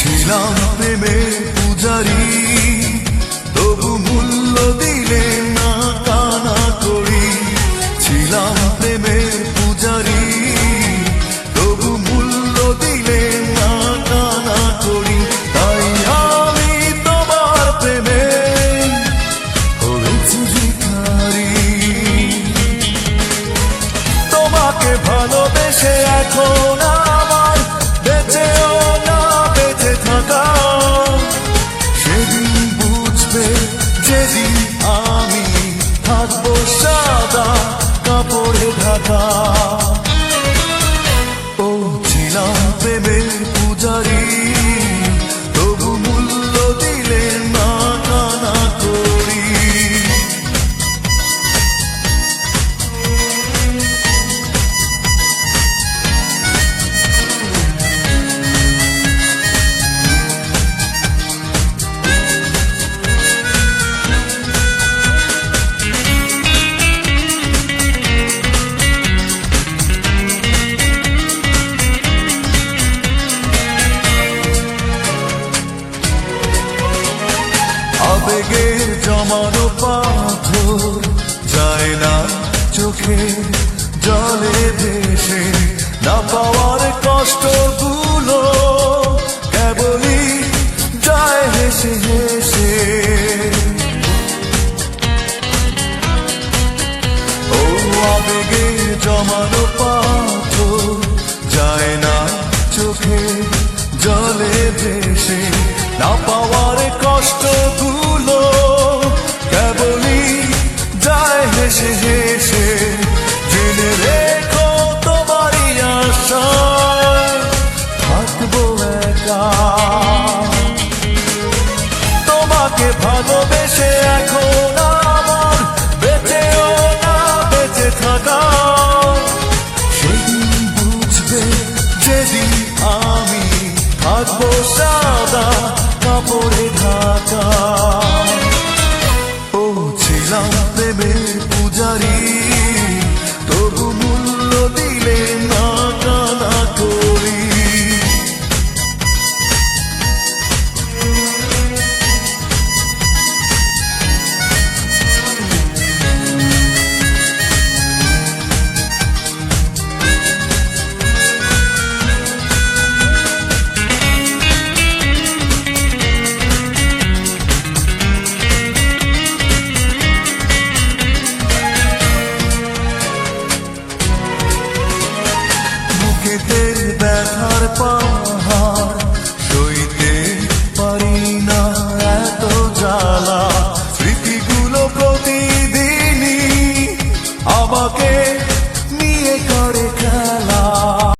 ছিলাম প্রেমের পূজারি, তবু মূল্য দিলে না কানা করি। ছিলাম প্রেমের পূজারি, তবু মূল্য দিলে না কানা করি। তাই আমি তোমার প্রেমে হয়েছি ভিখারি। তোমাকে ভালোবেসে এখন আমার বেঁচেও না বেঁচে থাকা। সেদিন বুঝবে যেদিন আমি থাকবো সাদা কাপড়ে ঢাকা। ও ছিলাম প্রেমের পূজারি, তবু মূল্য দিলে না কানা করি। আবেগের জমানো পাথর যায় না চোখে জলে ভেসে। না পাওয়ার কষ্টগুলো কেবলই যায় হেসে হেসে। ও আবেগের জমানো পাথর যায় না চোখে জলে ভেসে। না পাওয়ার কষ্টগুলো কেবলই যায় হেসে হেসে। জেনে রেখো তোমারই আশায় থাকবো একা। তোমাকে ভালোবেসে এখন আমার বেঁচেও না বেঁচে থাকা। সেদিন বুঝবে যেদিন আমি থাকবো সাদা কাপড়ে ঢাকা। ও ছিলাম প্রেমের পূজারি, তবু মূল্য দিলে না কানা করি। বুকের ব্যথার পাহাড় সইতে পারি না এত জ্বালা। স্মৃতিগুলো প্রতিদিনই আমাকে নিয়ে করে